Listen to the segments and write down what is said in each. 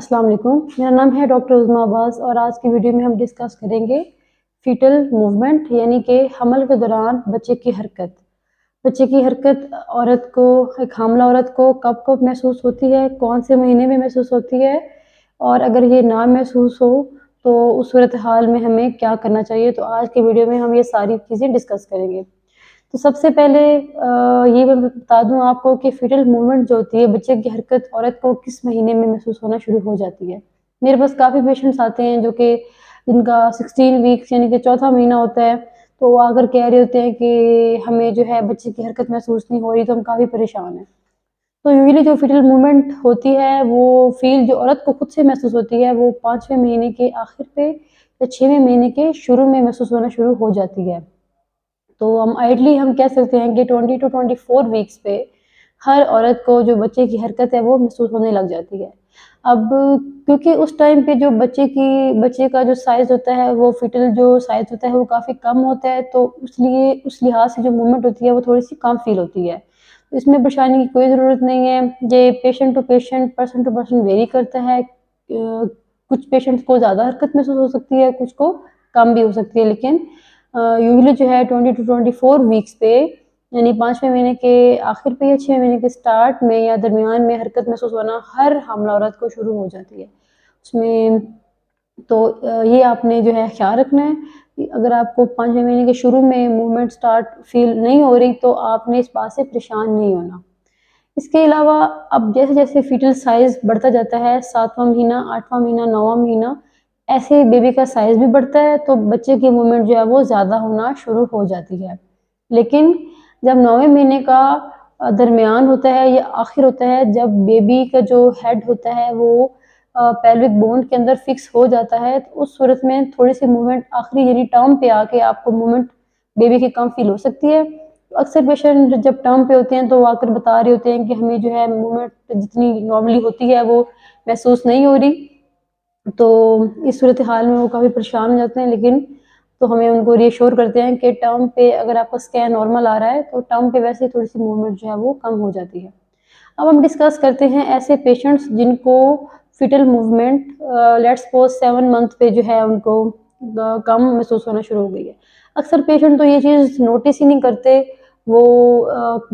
अस्सलाम वालेकुम। मेरा नाम है डॉक्टर उज़्मा अब्बास और आज की वीडियो में हम डिस्कस करेंगे फीटल मूवमेंट यानी कि हमल के दौरान बच्चे की हरकत। बच्चे की हरकत एक हामला औरत को कब कब महसूस होती है, कौन से महीने में महसूस होती है और अगर ये ना महसूस हो तो उस सूरत हाल में हमें क्या करना चाहिए। तो आज की वीडियो में हम ये सारी चीज़ें डिस्कस करेंगे। तो सबसे पहले ये मैं बता दूं आपको कि फीटल मूवमेंट जो होती है, बच्चे की हरकत औरत को किस महीने में महसूस होना शुरू हो जाती है। मेरे पास काफ़ी पेशेंट्स आते हैं जो कि जिनका 16 वीक्स यानी कि चौथा महीना होता है, तो वो आकर कह रहे होते हैं कि हमें जो है बच्चे की हरकत महसूस नहीं हो रही, तो हम काफ़ी परेशान हैं। तो यूजुअली जो फीटल मूवमेंट होती है वो फील जो औरत को खुद से महसूस होती है, वो 5वें महीने के आखिर पे या 6वें महीने के शुरू में महसूस होना शुरू हो जाती है। तो हम कह सकते हैं कि 20 टू 24 वीक्स पे हर औरत को जो बच्चे की हरकत है वो महसूस होने लग जाती है। अब क्योंकि उस टाइम पे जो बच्चे का जो साइज़ होता है, वो फीटल जो साइज़ होता है वो काफ़ी कम होता है, तो उस लिहाज से जो मूवमेंट होती है वो थोड़ी-सी कम फ़ील होती है। तो इसमें परेशानी की कोई ज़रूरत नहीं है। ये patient to patient, person to person vary करता है। कुछ पेशेंट्स को ज़्यादा हरकत महसूस हो सकती है, कुछ को कम भी हो सकती है, लेकिन यूजुअली जो है 20 टू 24 वीक्स पे यानी 5वें महीने के आखिर पे या 6वें महीने के स्टार्ट में या दरमियान में हरकत महसूस होना हर हामला औरत को शुरू हो जाती है। उसमें तो ये आपने जो है ख्याल रखना है कि अगर आपको 5वें महीने के शुरू में मूवमेंट स्टार्ट फील नहीं हो रही, तो आपने इस बात से परेशान नहीं होना। इसके अलावा अब जैसे-जैसे फीटल साइज़ बढ़ता जाता है, 7वां महीना, 8वां महीना, 9वां महीना, ऐसे बेबी का साइज़ भी बढ़ता है, तो बच्चे की मूवमेंट जो है वो ज़्यादा होना शुरू हो जाती है। लेकिन जब 9वें महीने का दरमियान होता है या आखिर होता है, जब बेबी का जो हेड होता है वो पेल्विक बोन के अंदर फिक्स हो जाता है, तो उस सूरत में थोड़ी-सी मूवमेंट आखिरी यानी टर्म पे आके आपको मूवमेंट बेबी की कम फील हो सकती है। तो अक्सर पेशेंट जब टर्म पे होते हैं तो वो आकर बता रहे होते हैं कि हमें जो है मूवमेंट जितनी नॉर्मली होती है वो महसूस नहीं हो रही। तो इस सूरत हाल में वो काफ़ी परेशान हो जाते हैं, लेकिन तो हमें उनको रीअश्योर करते हैं कि टर्म पे अगर आपका स्कैन नॉर्मल आ रहा है तो टर्म पे वैसे थोड़ी-सी मूवमेंट जो है वो कम हो जाती है। अब हम डिस्कस करते हैं ऐसे पेशेंट्स जिनको fetal movement let's suppose 7 month पे जो है उनको कम महसूस होना शुरू हो गई है। अक्सर पेशेंट तो ये चीज़ नोटिस ही नहीं करते। वो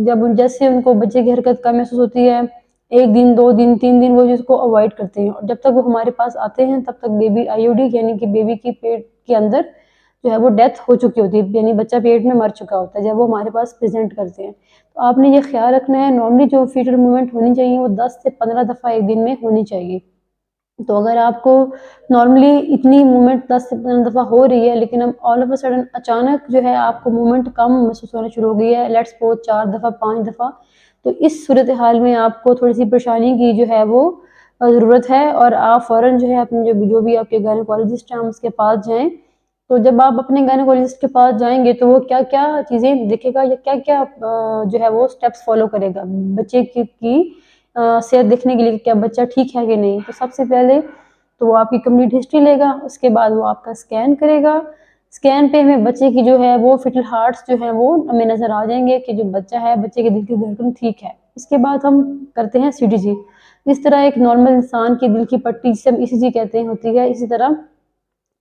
जब जैसे उनको बच्चे की हरकत कम महसूस होती है, 1 दिन, 2 दिन, 3 दिन वो चीज़ को अवॉइड करते हैं और जब तक वो हमारे पास आते हैं तब तक बेबी आईओडी यानी कि बेबी की पेट के अंदर जो है वो डेथ हो चुकी होती है, यानी बच्चा पेट में मर चुका होता है जब वो हमारे पास प्रेज़ेंट करते हैं। तो आपने ये ख्याल रखना है, नॉर्मली जो फीटल मूवमेंट होनी चाहिए वो 10 से 15 दफ़ा 1 दिन में होनी चाहिए। तो अगर आपको नॉर्मली इतनी मूवमेंट 10 से 15 दफ़ा हो रही है, लेकिन अब ऑल ऑफ अ सडन अचानक जो है आपको मूवमेंट कम महसूस होना शुरू हो गई है, लेट्स सपोज 4 दफ़ा 5 दफ़ा, तो इस सूरत हाल में आपको थोड़ी-सी परेशानी की जो है वो ज़रूरत है और आप फ़ौरन जो है अपने जो भी आपके गायनेकोलॉजिस्ट हैं उसके पास जाएँ। तो जब आप अपने गायनेकोलॉजिस्ट के पास जाएँगे तो वो क्या-क्या चीज़ें देखेगा या क्या-क्या जो है वो स्टेप्स फ़ॉलो करेगा बच्चे की सेहत देखने के लिए कि क्या बच्चा ठीक है कि नहीं। तो सबसे पहले तो वो आपकी कंप्लीट हिस्ट्री लेगा, उसके बाद वो आपका स्कैन करेगा। स्कैन पे हमें बच्चे की जो है वो फीटल हार्ट्स जो हैं वो हमें नज़र आ जाएँगे कि जो बच्चा है, बच्चे के दिल की धड़कन ठीक है। इसके बाद हम करते हैं सीटीजी। जिस तरह एक नॉर्मल इंसान के दिल की पट्टी जिसे हम ईसीजी कहते हैं होती है, इसी तरह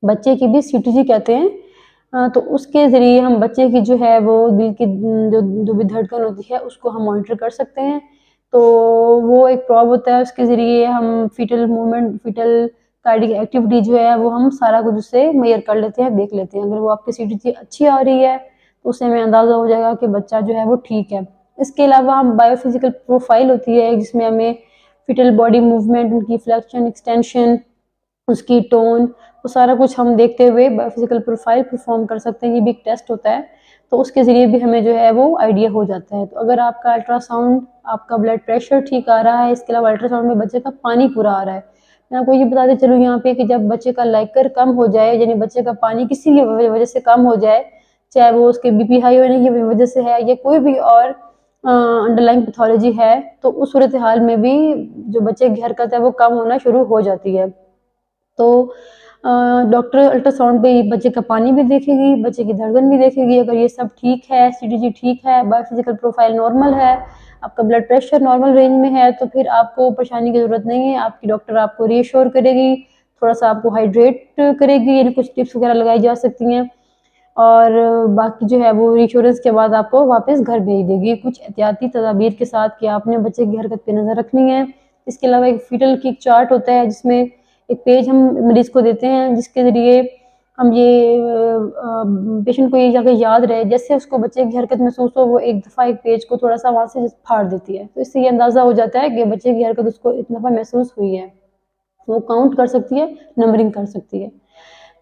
बच्चे की भी सीटीजी कहते हैं। तो उसके ज़रिए हम बच्चे की जो है वो दिल की जो भी धड़कन होती है उसको हम मॉनिटर कर सकते हैं। तो वो एक प्रोब होता है, उसके ज़रिए हम fetal movement, fetal cardiac activity जो है वो हम सारा कुछ उससे मेज़र कर लेते हैं, देख लेते हैं। अगर वो आपकी सीटीजी अच्छी आ रही है तो उससे हमें अंदाज़ा हो जाएगा कि बच्चा जो है वो ठीक है। इसके अलावा हम बायोफिज़िकल प्रोफाइल होती है जिसमें हमें फीटल बॉडी मूवमेंट, उनकी फ्लेक्शन, एक्सटेंशन, उसकी टोन, वो सारा कुछ हम देखते हुए बायोफिजिकल प्रोफाइल परफॉर्म कर सकते हैं। ये भी एक टेस्ट होता है, तो उसके ज़रिए भी हमें जो है वो आइडिया हो जाता है। तो अगर आपका अल्ट्रासाउंड, आपका ब्लड प्रेशर ठीक आ रहा है, इसके अलावा अल्ट्रासाउंड में बच्चे का पानी पूरा आ रहा है। मैं आपको ये बताते चलूँ यहाँ पे कि जब बच्चे का लाइकर कम हो जाए, यानी बच्चे का पानी किसी भी वजह से कम हो जाए, चाहे वो उसके बीपी हाई होने की वजह से है या कोई भी और अंडरलाइंग पैथोलॉजी है, तो उस सूरत हाल में भी जो बच्चे की हरकत है वो कम होना शुरू हो जाती है। तो डॉक्टर अल्ट्रासाउंड पे बच्चे का पानी भी देखेगी, बच्चे की धड़कन भी देखेगी। अगर ये सब ठीक है, सीटीजी ठीक है, बायोफिजिकल प्रोफाइल नॉर्मल है, आपका ब्लड प्रेशर नॉर्मल रेंज में है तो फिर आपको परेशानी की ज़रूरत नहीं है। आपकी डॉक्टर आपको रीअश्योर करेगी, थोड़ा सा आपको हाइड्रेट करेगी, यानी कुछ टिप्स वगैरह लगाई जा सकती हैं और बाकी जो है वो इंश्योरेंस के बाद आपको वापस घर भेज देगी, कुछ एहतियाती तदाबीर के साथ कि आपने बच्चे की हरकत पे नज़र रखनी है। इसके अलावा एक फीटल किक चार्ट होता है जिसमें एक पेज हम मरीज़ को देते हैं जिसके ज़रिए हम ये पेशेंट को ये जाकर याद रहे, जैसे उसको बच्चे की हरकत महसूस हो वो एक दफ़ा एक पेज को थोड़ा सा वहाँ से फाड़ देती है, तो इससे ये अंदाज़ा हो जाता है कि बच्चे की हरकत उसको इतनी दफ़ा महसूस हुई है, वो काउंट कर सकती है, नंबरिंग कर सकती है।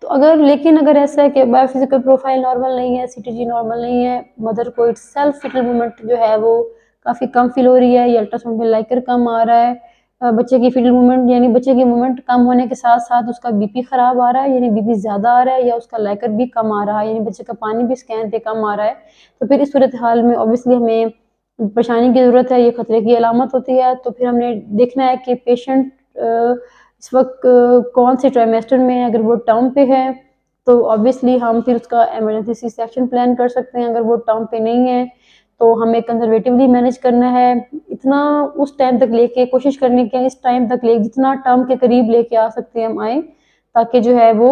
तो लेकिन अगर ऐसा है कि बायोफिजिकल प्रोफाइल नॉर्मल नहीं है, सीटीजी नॉर्मल नहीं है, मदर को इट्स सेल्फ फीटल मूवमेंट जो है वो काफ़ी कम फील हो रही है, या अल्ट्रासाउंड में लाइकर कम आ रहा है, बच्चे की फीटल मूवमेंट यानी बच्चे की मूवमेंट कम होने के साथ साथ उसका बीपी ख़राब आ रहा है, यानी बीपी ज़्यादा आ रहा है, या उसका लाइकर भी कम आ रहा है, यानी बच्चे का पानी भी स्कैन पे कम आ रहा है, तो फिर इस सूरत हाल में ऑब्वियसली हमें परेशानी की ज़रूरत है, ये खतरे की अलामत होती है। तो फिर हमने देखना है कि पेशेंट इस वक्त कौन से ट्राइमेस्टर में है। अगर वो टर्म पे है तो ऑब्वियसली हम फिर उसका इमरजेंसी सी सेक्शन प्लान कर सकते हैं। अगर वो टर्म पे नहीं है तो हमें कंजर्वेटिवली मैनेज करना है, इतना उस टाइम तक लेके कोशिश करनी कि इस टाइम तक ले जितना टर्म के करीब लेके आ सकते हैं हम आए, ताकि जो है वो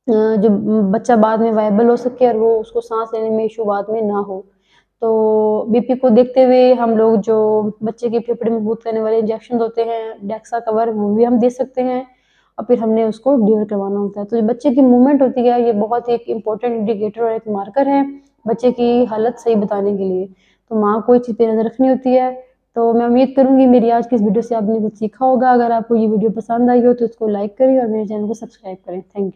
जो बच्चा बाद में वायबल हो सके और वो उसको सांस लेने में इशू बाद में ना हो। तो बीपी को देखते हुए हम लोग जो बच्चे की फेफड़े मजबूत करने वाले इंजेक्शन होते हैं, डेक्सा कवर, वो भी हम दे सकते हैं और फिर हमने उसको डिलीवर करवाना होता है। तो जो बच्चे की मूवमेंट होती है ये बहुत एक इम्पोर्टेंट इंडिकेटर और एक मार्कर है बच्चे की हालत सही बताने के लिए। तो माँ को इस चीज़ पे नज़र रखनी होती है। तो मैं उम्मीद करूँगी मेरी आज की इस वीडियो से आपने कुछ सीखा होगा। अगर आपको ये वीडियो पसंद आई हो तो इसको लाइक करें और मेरे चैनल को सब्सक्राइब करें। Thank you.